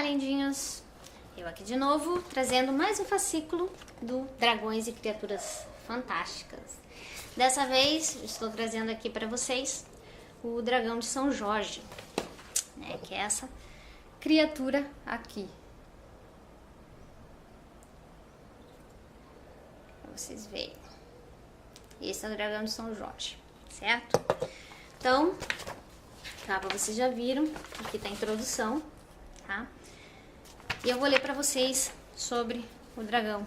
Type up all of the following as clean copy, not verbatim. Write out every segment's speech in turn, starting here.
lindinhos! Eu aqui de novo, trazendo mais um fascículo do Dragões e Criaturas Fantásticas. Dessa vez, estou trazendo aqui para vocês o Dragão de São Jorge, né, que é essa criatura aqui. Para vocês verem. Esse é o Dragão de São Jorge, certo? Então, tá, vocês já viram, aqui tá a introdução, tá? E eu vou ler para vocês sobre o dragão.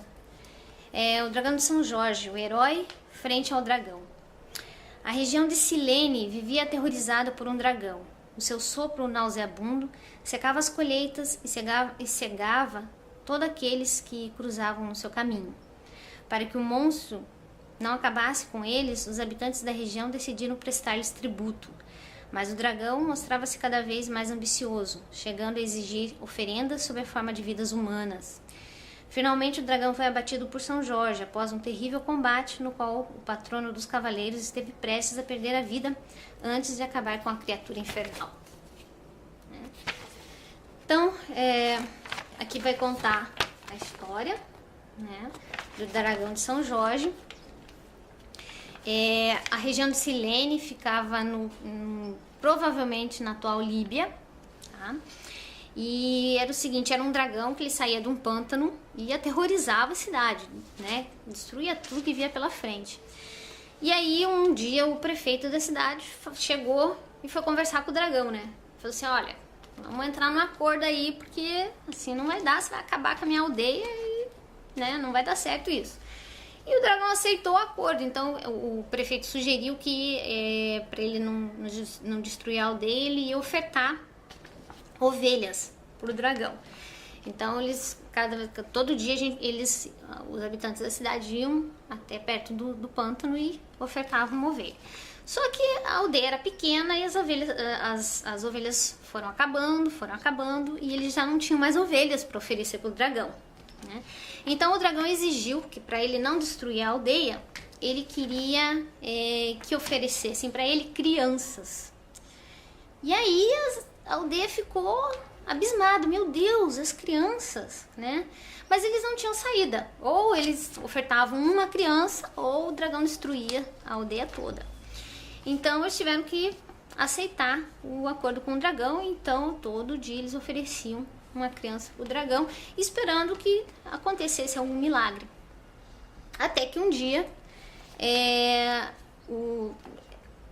O dragão de São Jorge, o herói frente ao dragão. A região de Silene vivia aterrorizada por um dragão. O seu sopro nauseabundo secava as colheitas e cegava todos aqueles que cruzavam no seu caminho. Para que o monstro não acabasse com eles, os habitantes da região decidiram prestar-lhes tributo. Mas o dragão mostrava-se cada vez mais ambicioso, chegando a exigir oferendas sob a forma de vidas humanas. Finalmente, o dragão foi abatido por São Jorge, após um terrível combate no qual o patrono dos cavaleiros esteve prestes a perder a vida antes de acabar com a criatura infernal. Então, aqui vai contar a história, né, do dragão de São Jorge. A região de Silene ficava provavelmente na atual Líbia, tá? E era o seguinte, era um dragão que ele saía de um pântano e aterrorizava a cidade, né? Destruía tudo que via pela frente. E aí um dia o prefeito da cidade chegou e foi conversar com o dragão, né? Falou assim, olha, vamos entrar num acordo aí, porque assim não vai dar, você vai acabar com a minha aldeia e, né, não vai dar certo isso. E o dragão aceitou o acordo, então o prefeito sugeriu que para ele não destruir a aldeia, ele ia ofertar ovelhas para o dragão. Então todo dia os habitantes da cidade iam até perto do pântano e ofertavam uma ovelha. Só que a aldeia era pequena e as ovelhas foram acabando e eles já não tinham mais ovelhas para oferecer para o dragão, né? Então o dragão exigiu que, para ele não destruir a aldeia, ele queria que oferecessem para ele crianças. E aí a aldeia ficou abismada, meu Deus, as crianças, né? Mas eles não tinham saída, ou eles ofertavam uma criança ou o dragão destruía a aldeia toda. Então eles tiveram que aceitar o acordo com o dragão, então todo dia eles ofereciam uma criança para o dragão, esperando que acontecesse algum milagre. Até que um dia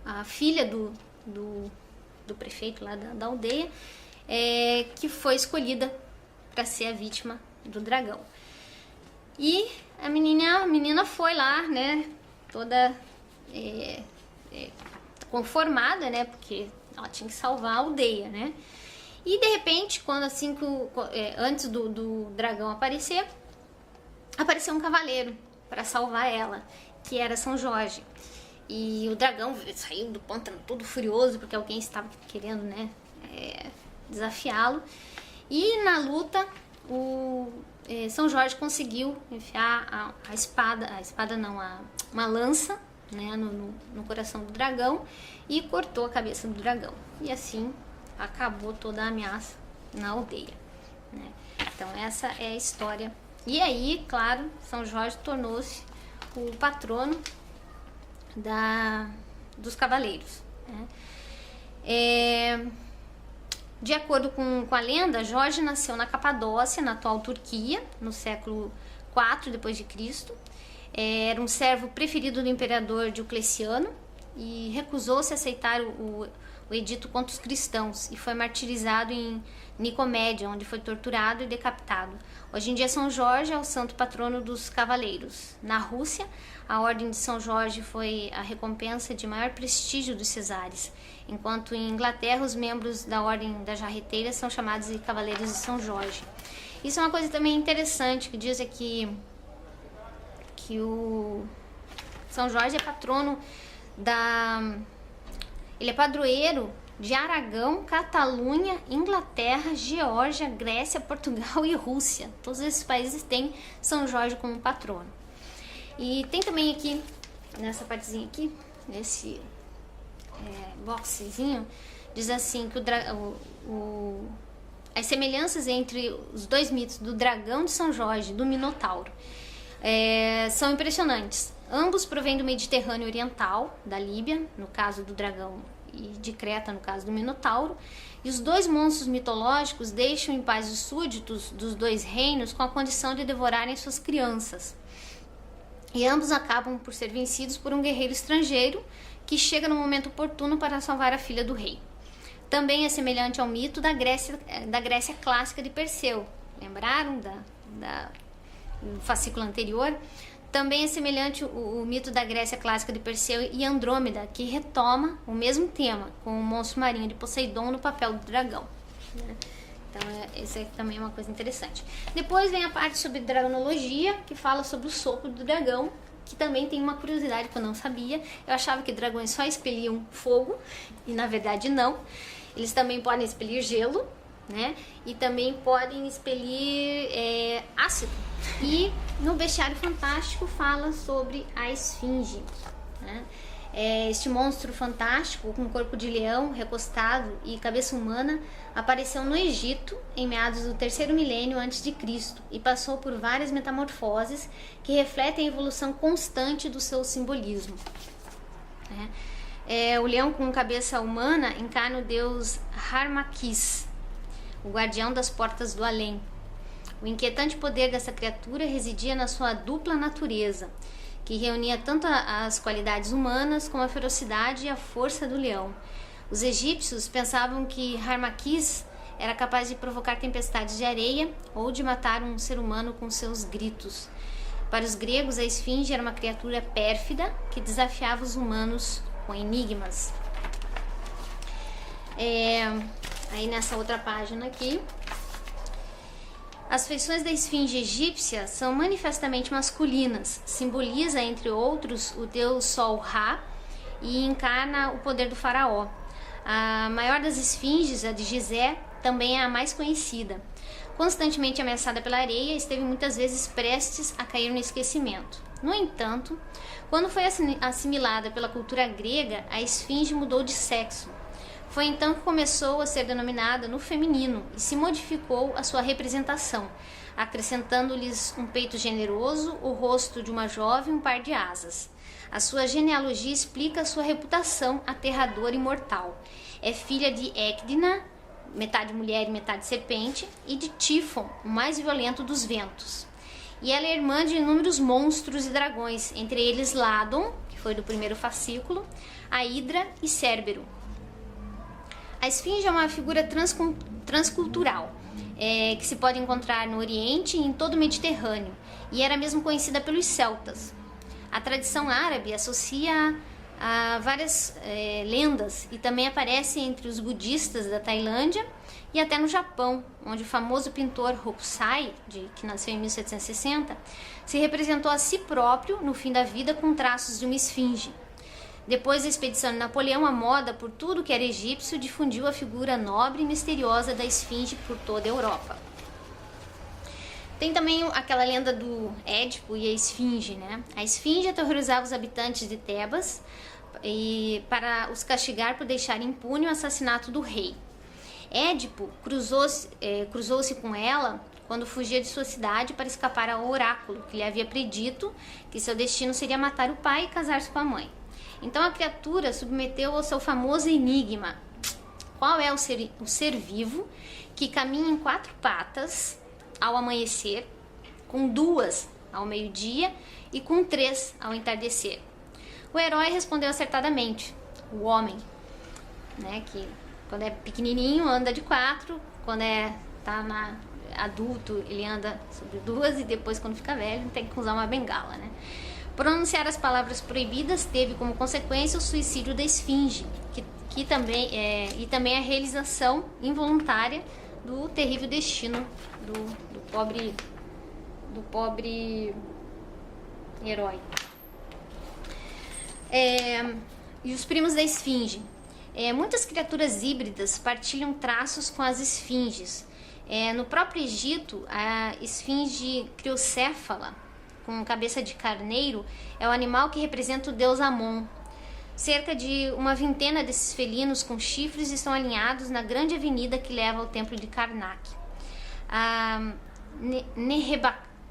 a filha do prefeito lá da aldeia que foi escolhida para ser a vítima do dragão. E a menina foi lá, né, toda conformada, né, porque ela tinha que salvar a aldeia, né. E de repente, antes do dragão aparecer, apareceu um cavaleiro para salvar ela, que era São Jorge. E o dragão saiu do pântano todo furioso, porque alguém estava querendo, né, desafiá-lo. E na luta, São Jorge conseguiu enfiar uma lança, né, no coração do dragão e cortou a cabeça do dragão. E assim acabou toda a ameaça na aldeia, né? Então essa é a história. E aí, claro, São Jorge tornou-se o patrono dos cavaleiros, né? De acordo com a lenda, Jorge nasceu na Capadócia, na atual Turquia, no século IV depois de Cristo. Era um servo preferido do imperador Diocleciano e recusou-se a aceitar o edito contra os cristãos e foi martirizado em Nicomédia, onde foi torturado e decapitado. Hoje em dia, São Jorge é o santo patrono dos cavaleiros. Na Rússia, a Ordem de São Jorge foi a recompensa de maior prestígio dos cesares, enquanto em Inglaterra os membros da Ordem das Jarreteiras são chamados de Cavaleiros de São Jorge. Isso é uma coisa também interessante, que diz aqui que o São Jorge é patrono ele é padroeiro de Aragão, Catalunha, Inglaterra, Geórgia, Grécia, Portugal e Rússia. Todos esses países têm São Jorge como patrono. E tem também aqui, nessa partezinha aqui, nesse boxezinho, diz assim que as semelhanças entre os dois mitos do dragão de São Jorge e do Minotauro são impressionantes. Ambos provêm do Mediterrâneo Oriental, da Líbia, no caso do dragão, e de Creta, no caso do Minotauro. E os dois monstros mitológicos deixam em paz os súditos dos dois reinos com a condição de devorarem suas crianças. E ambos acabam por ser vencidos por um guerreiro estrangeiro que chega no momento oportuno para salvar a filha do rei. Também é semelhante ao mito da Grécia clássica de Perseu. Lembraram do fascículo anterior? Também é semelhante o mito da Grécia clássica de Perseu e Andrômeda, que retoma o mesmo tema, com o monstro marinho de Poseidon no papel do dragão. Então, isso é também uma coisa interessante. Depois vem a parte sobre dragonologia, que fala sobre o sopro do dragão, que também tem uma curiosidade que eu não sabia. Eu achava que dragões só expeliam fogo, e na verdade não. Eles também podem expelir gelo, né? E também podem expelir ácido. E no Bestiário Fantástico fala sobre a esfinge, né? Este monstro fantástico com corpo de leão, recostado e cabeça humana apareceu no Egito em meados do 3º milênio a.C. e passou por várias metamorfoses que refletem a evolução constante do seu simbolismo. O leão com cabeça humana encarna o deus Harmaquis, o guardião das portas do além. O inquietante poder dessa criatura residia na sua dupla natureza, que reunia tanto as qualidades humanas como a ferocidade e a força do leão. Os egípcios pensavam que Harmaquis era capaz de provocar tempestades de areia ou de matar um ser humano com seus gritos. Para os gregos, a esfinge era uma criatura pérfida que desafiava os humanos com enigmas. Aí nessa outra página aqui, as feições da esfinge egípcia são manifestamente masculinas, simboliza, entre outros, o deus Sol Ra e encarna o poder do faraó. A maior das esfinges, a de Gizé, também é a mais conhecida. Constantemente ameaçada pela areia, esteve muitas vezes prestes a cair no esquecimento. No entanto, quando foi assimilada pela cultura grega, a esfinge mudou de sexo. Foi então que começou a ser denominada no feminino e se modificou a sua representação, acrescentando-lhes um peito generoso, o rosto de uma jovem e um par de asas. A sua genealogia explica a sua reputação aterradora e mortal. É filha de Ecdna, metade mulher e metade serpente, e de Tífon, o mais violento dos ventos. E ela é irmã de inúmeros monstros e dragões, entre eles Ladon, que foi do primeiro fascículo, a Hidra e Cérbero. A esfinge é uma figura transcultural, que se pode encontrar no Oriente e em todo o Mediterrâneo, e era mesmo conhecida pelos celtas. A tradição árabe associa a várias lendas e também aparece entre os budistas da Tailândia e até no Japão, onde o famoso pintor Hokusai, que nasceu em 1760, se representou a si próprio no fim da vida com traços de uma esfinge. Depois da expedição de Napoleão, a moda por tudo que era egípcio difundiu a figura nobre e misteriosa da esfinge por toda a Europa. Tem também aquela lenda do Édipo e a esfinge, né? A esfinge aterrorizava os habitantes de Tebas e para os castigar por deixar impune o assassinato do rei. Édipo cruzou-se com ela quando fugia de sua cidade para escapar ao oráculo, que lhe havia predito que seu destino seria matar o pai e casar-se com a mãe. Então a criatura submeteu ao seu famoso enigma: qual é o ser vivo que caminha em 4 patas ao amanhecer, com 2 ao meio-dia e com 3 ao entardecer? O herói respondeu acertadamente: o homem, né, que quando é pequenininho anda de 4, quando adulto ele anda sobre 2 e depois quando fica velho tem que usar uma bengala, né? Pronunciar as palavras proibidas teve como consequência o suicídio da esfinge, que também a realização involuntária do terrível destino do pobre herói. E os primos da esfinge. Muitas criaturas híbridas partilham traços com as esfinges. No próprio Egito, a esfinge criocéfala, com cabeça de carneiro, é o animal que representa o deus Amon. Cerca de uma vintena desses felinos com chifres estão alinhados na grande avenida que leva ao templo de Karnak.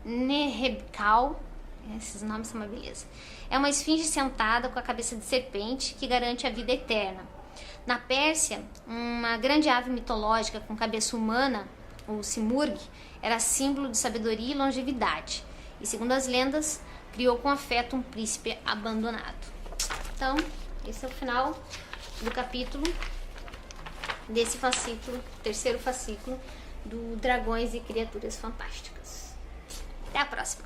Nerebkal, esses nomes são uma beleza, é uma esfinge sentada com a cabeça de serpente que garante a vida eterna. Na Pérsia, uma grande ave mitológica com cabeça humana, o simurg, era símbolo de sabedoria e longevidade. E segundo as lendas, criou com afeto um príncipe abandonado. Então, esse é o final do capítulo desse fascículo, terceiro fascículo do Dragões e Criaturas Fantásticas. Até a próxima!